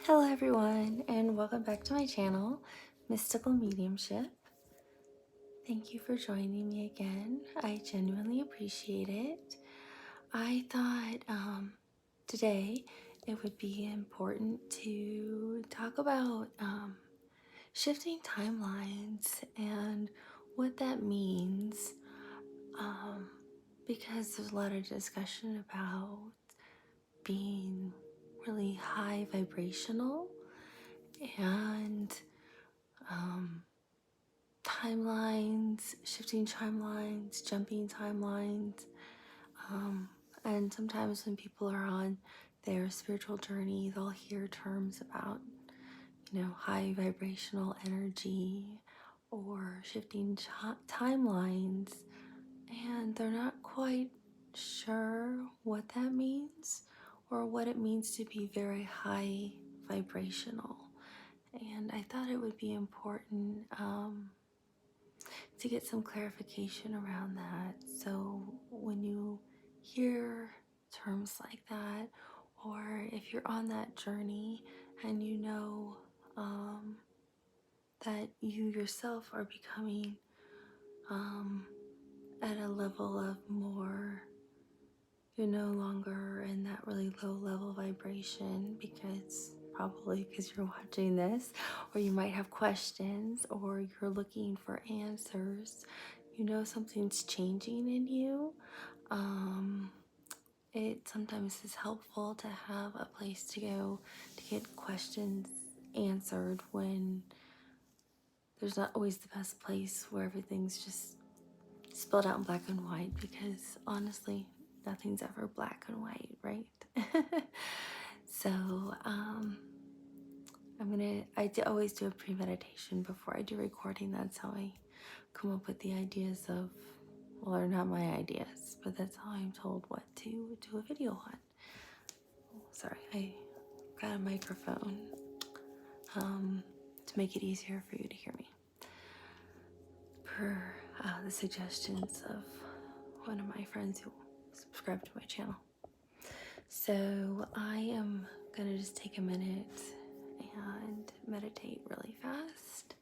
Hello everyone, and welcome back to my channel, Mystical Mediumship. Thank you for joining me again. I genuinely appreciate it. I thought today it would be important to talk about shifting timelines and what that means, because there's a lot of discussion about being really high vibrational and timelines, shifting timelines, jumping timelines. And sometimes when people are on their spiritual journey, they'll hear terms about, high vibrational energy or shifting timelines, and they're not quite sure what that means or what it means to be very high vibrational. And I thought it would be important to get some clarification around that. So when you hear terms like that, or if you're on that journey and you know that you yourself are becoming at a level of more, you're no longer in that really low level vibration, probably because you're watching this, or you might have questions, or you're looking for answers, something's changing in you. It sometimes is helpful to have a place to go to get questions answered when there's not always the best place where everything's just spelled out in black and white, because honestly, nothing's ever black and white, right? So, always do a pre-meditation before I do recording. That's how I come up with the ideas of, well, they're not my ideas, but that's how I'm told what to do a video on. Sorry, I got a microphone to make it easier for you to hear me, per the suggestions of one of my friends who subscribed to my channel. So I am gonna just take a minute and meditate really fast.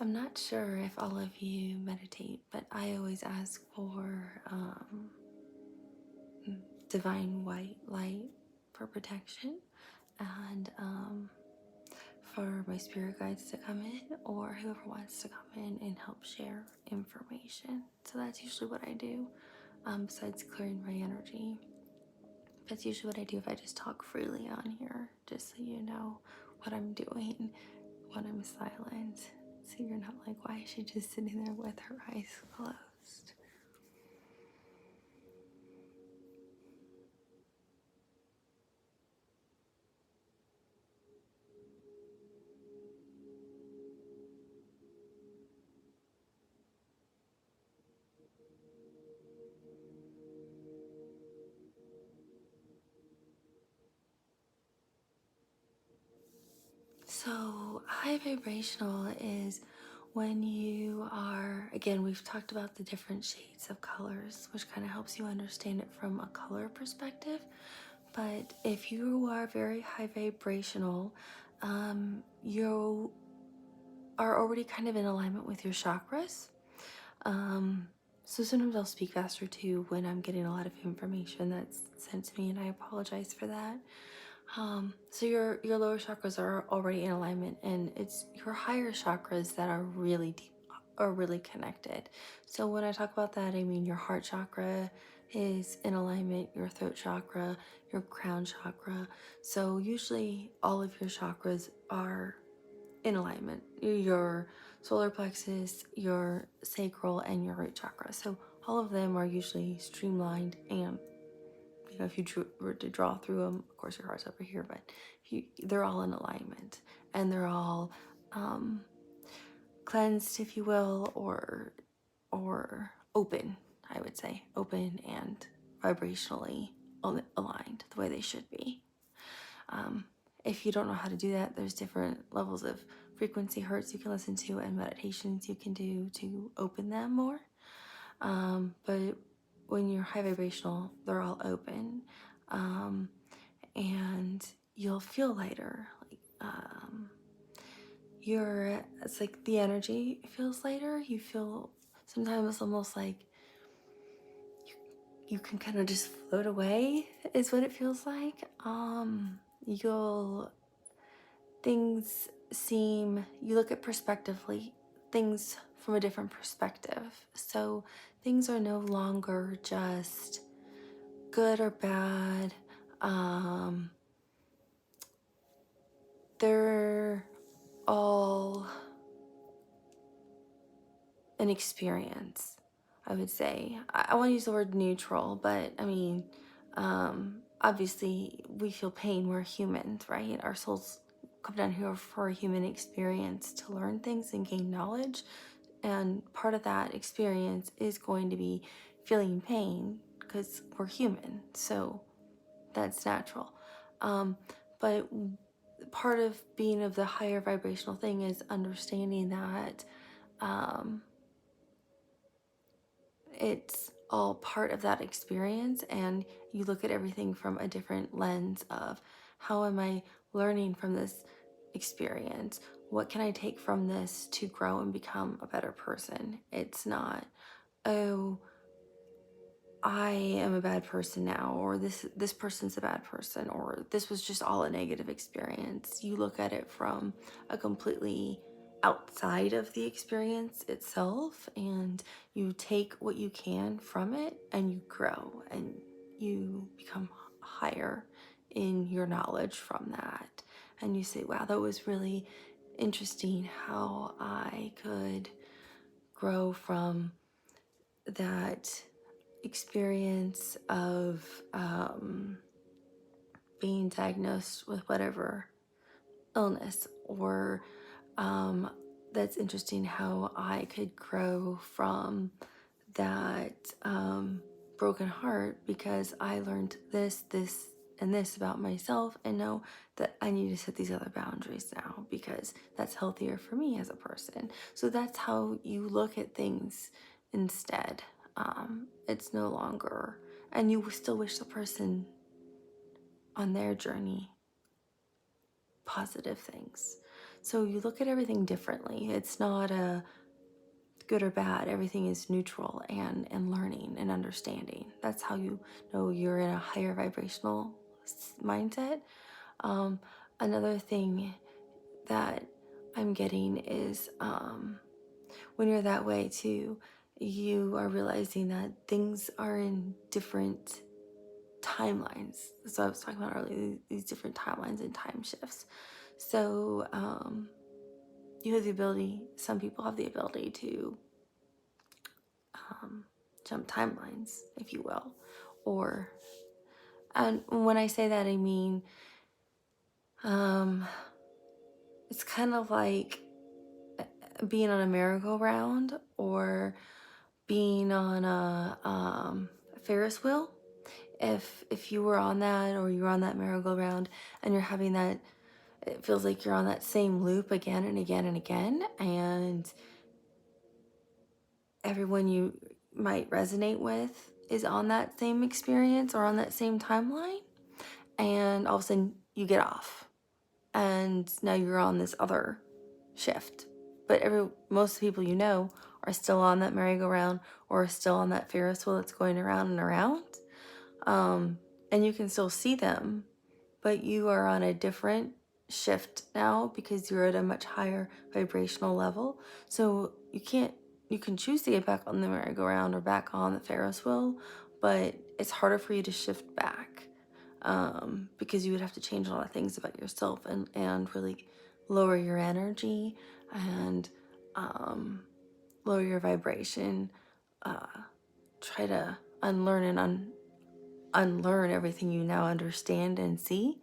I'm not sure if all of you meditate, but I always ask for divine white light for protection, and for my spirit guides to come in, or whoever wants to come in and help share information. So that's usually what I do, besides clearing my energy. That's usually what I do if I just talk freely on here, just so you know what I'm doing when I'm silent. So you're not like, why is she just sitting there with her eyes closed? So high vibrational is when you are, again, we've talked about the different shades of colors, which kind of helps you understand it from a color perspective. But if you are very high vibrational, you are already kind of in alignment with your chakras. So sometimes I'll speak faster too when I'm getting a lot of information that's sent to me, and I apologize for that. So your lower chakras are already in alignment, and it's your higher chakras that are really deep, are really connected. So when I talk about that, I mean your heart chakra is in alignment, your throat chakra, your crown chakra. So usually all of your chakras are in alignment. Your solar plexus, your sacral, and your root chakra. So all of them are usually streamlined, and if you were to draw through them, of course your heart's over here, but they're all in alignment, and they're all cleansed, if you will, or open. I would say open and vibrationally aligned the way they should be. If you don't know how to do that, there's different levels of frequency hertz you can listen to and meditations you can do to open them more. But when you're high vibrational, they're all open, and you'll feel lighter. Like it's like the energy feels lighter. You feel sometimes almost like you can kind of just float away, is what it feels like. You'll you look at things from a different perspective. So things are no longer just good or bad. They're all an experience, I would say. I want to use the word neutral, but I mean, obviously we feel pain. We're humans, right? Our souls come down here for a human experience to learn things and gain knowledge. And part of that experience is going to be feeling pain because we're human. So that's natural. But part of being of the higher vibrational thing is understanding that it's all part of that experience, and you look at everything from a different lens of how am I learning from this experience? What can I take from this to grow and become a better person? It's not, oh, I am a bad person now, or this person's a bad person, or this was just all a negative experience. You look at it from a completely outside of the experience itself, and you take what you can from it, and you grow, and you become higher in your knowledge from that. And you say, wow, that was really interesting how I could grow from that experience of being diagnosed with whatever illness, or that's interesting how I could grow from that broken heart because I learned this, and this about myself, and know that I need to set these other boundaries now because that's healthier for me as a person. So that's how you look at things instead. It's no longer, and you still wish the person on their journey positive things. So you look at everything differently. It's not a good or bad. Everything is neutral and learning and understanding. That's how you know you're in a higher vibrational mindset. Another thing that I'm getting is when you're that way too, you are realizing that things are in different timelines. So I was talking about earlier, these different timelines and time shifts. So you have the ability, some people have the ability to jump timelines, if you will. And when I say that, I mean, it's kind of like being on a merry-go-round or being on a Ferris wheel. If you were on that, or you're on that merry-go-round and you're having that, it feels like you're on that same loop again and again and again, and everyone you might resonate with is on that same experience or on that same timeline, and all of a sudden you get off and now you're on this other shift, but most people you know are still on that merry-go-round or still on that Ferris wheel that's going around and around, and you can still see them, but you are on a different shift now because you're at a much higher vibrational level. So you can choose to get back on the merry-go-round or back on the Ferris wheel, but it's harder for you to shift back because you would have to change a lot of things about yourself and really lower your energy and lower your vibration. Try to unlearn and unlearn everything you now understand and see.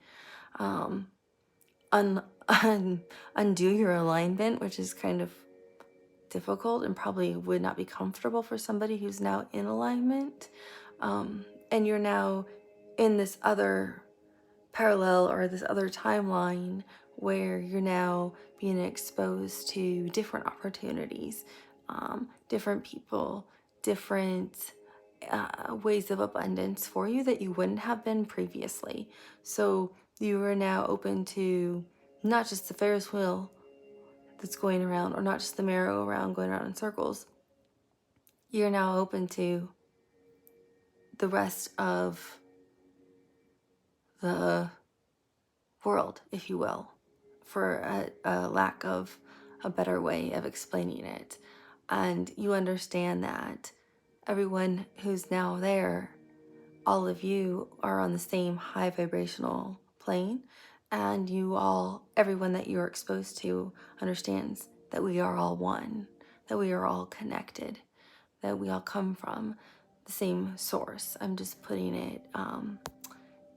Undo your alignment, which is kind of difficult and probably would not be comfortable for somebody who's now in alignment. And you're now in this other parallel or this other timeline where you're now being exposed to different opportunities, different people, different ways of abundance for you that you wouldn't have been previously. So you are now open to not just the Ferris wheel that's going around, or not just the merry-go-round going around in circles. You're now open to the rest of the world, if you will, for a lack of a better way of explaining it. And you understand that everyone who's now there, all of you are on the same high vibrational plane, and everyone that you're exposed to understands that we are all one, that we are all connected, that we all come from the same source. I'm just putting it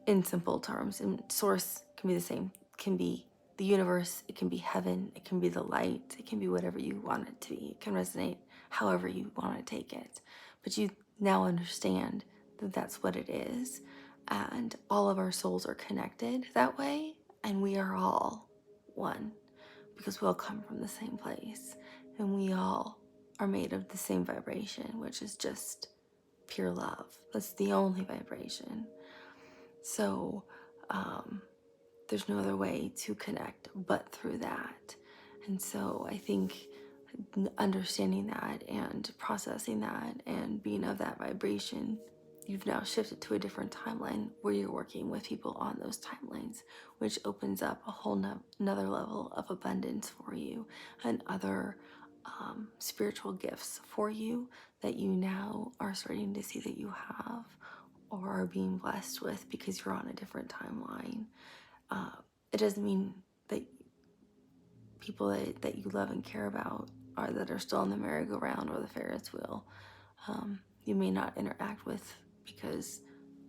in simple terms, and source can be the same. It can be the universe, it can be heaven, it can be the light, it can be whatever you want it to be. It can resonate however you want to take it. But you now understand that that's what it is, and all of our souls are connected that way, and we are all one because we all come from the same place, and we all are made of the same vibration, which is just pure love. That's the only vibration. So there's no other way to connect but through that. And so I think understanding that and processing that and being of that vibration, you've now shifted to a different timeline where you're working with people on those timelines, which opens up a whole another level of abundance for you, and other spiritual gifts for you that you now are starting to see that you have or are being blessed with because you're on a different timeline. It doesn't mean that people that you love and care about that are still on the merry-go-round or the Ferris wheel, you may not interact with, because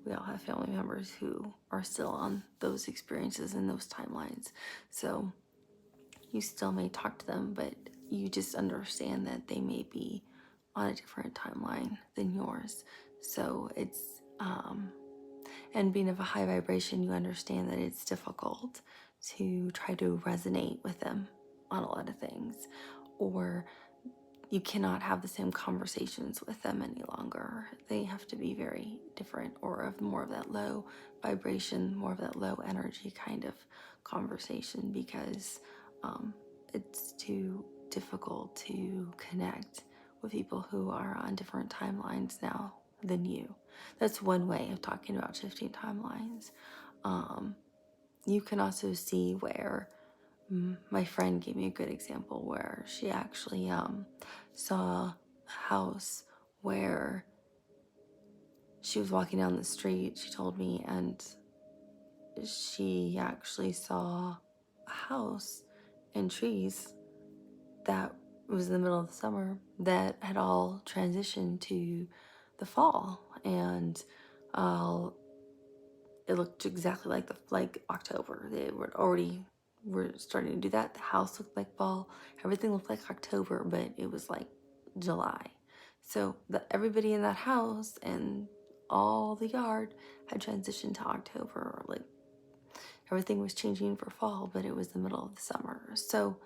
we all have family members who are still on those experiences and those timelines. So you still may talk to them, but you just understand that they may be on a different timeline than yours. So it's and being of a high vibration, you understand that it's difficult to try to resonate with them on a lot of things, or you cannot have the same conversations with them any longer. They have to be very different, or of more of that low vibration, more of that low energy kind of conversation, because it's too difficult to connect with people who are on different timelines now than you. That's one way of talking about shifting timelines. You can also see where my friend gave me a good example where she actually saw a house where she was walking down the street, she told me, and she actually saw a house and trees that was in the middle of the summer that had all transitioned to the fall, and it looked exactly like October. They were starting to do that. The house looked like fall. Everything looked like October, but it was like July. So everybody in that house and all the yard had transitioned to October. Like everything was changing for fall, but it was the middle of the summer. So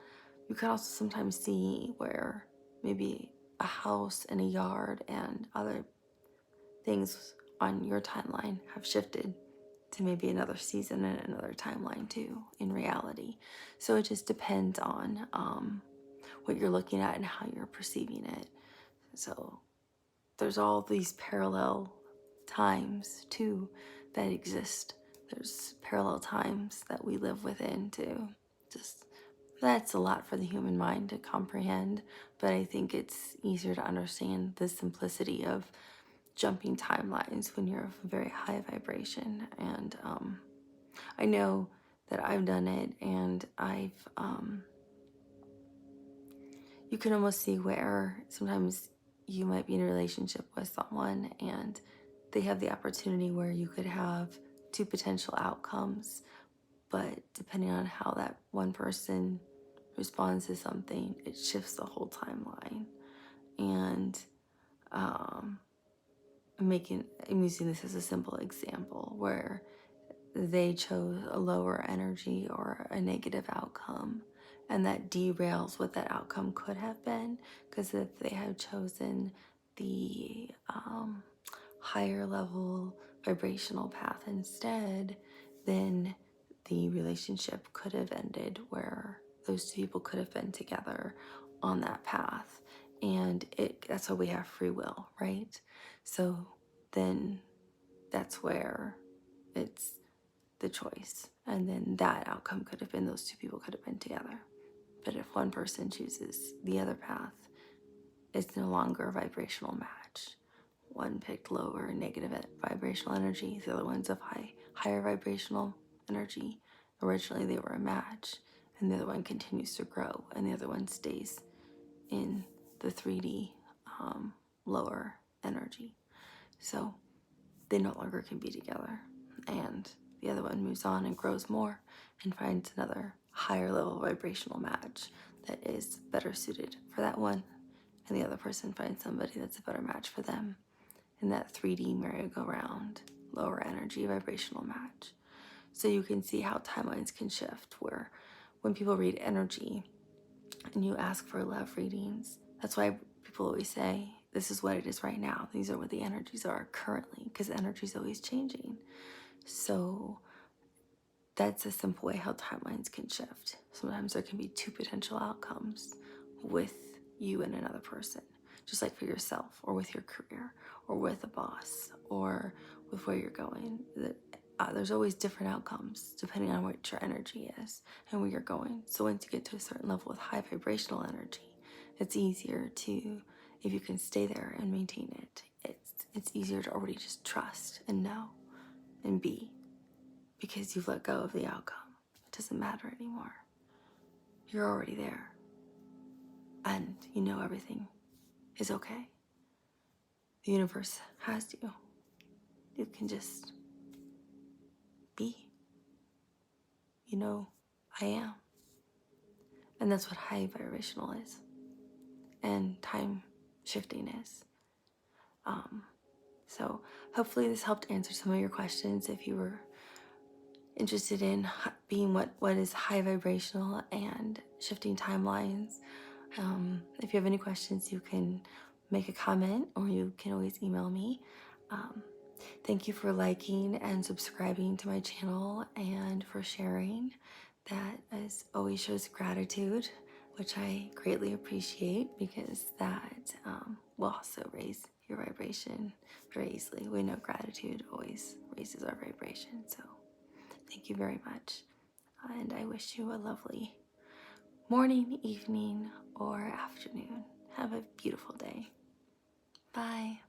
you can also sometimes see where maybe a house and a yard and other things on your timeline have shifted to maybe another season and another timeline too, in reality. So it just depends on what you're looking at and how you're perceiving it. So there's all these parallel times too that exist. There's parallel times that we live within too. Just that's a lot for the human mind to comprehend, but I think it's easier to understand the simplicity of jumping timelines when you're of a very high vibration. And I know that I've done it, and you can almost see where sometimes you might be in a relationship with someone and they have the opportunity where you could have two potential outcomes, but depending on how that one person responds to something, it shifts the whole timeline. And I'm using this as a simple example where they chose a lower energy or a negative outcome, and that derails what that outcome could have been. Because if they had chosen the higher level vibrational path instead, then the relationship could have ended where those two people could have been together on that path. And that's why we have free will, right? So then that's where it's the choice. And then that outcome could have been those two people could have been together. But if one person chooses the other path, it's no longer a vibrational match. One picked lower negative vibrational energy, the other one's of higher vibrational energy. Originally they were a match, and the other one continues to grow, and the other one stays in the 3D lower energy. So they no longer can be together, and the other one moves on and grows more and finds another higher level vibrational match that is better suited for that one, and the other person finds somebody that's a better match for them in that 3D merry-go-round lower energy vibrational match. So you can see how timelines can shift, where when people read energy and you ask for love readings, that's why people always say, this is what it is right now. These are what the energies are currently, because energy is always changing. So that's a simple way how timelines can shift. Sometimes there can be two potential outcomes with you and another person, just like for yourself, or with your career, or with a boss, or with where you're going. There's always different outcomes depending on what your energy is and where you're going. So once you get to a certain level with high vibrational energy, it's easier to, if you can stay there and maintain it, it's easier to already just trust and know and be, because you've let go of the outcome. It doesn't matter anymore. You're already there, and you know everything is okay. The universe has you. You can just be. You know, I am. And that's what high vibrational is, and time shifting is. So hopefully this helped answer some of your questions if you were interested in being what is high vibrational and shifting timelines. If you have any questions, you can make a comment, or you can always email me. Thank you for liking and subscribing to my channel, and for sharing. That always shows gratitude, which I greatly appreciate, because that will also raise your vibration very easily. We know gratitude always raises our vibration. So thank you very much. And I wish you a lovely morning, evening, or afternoon. Have a beautiful day. Bye.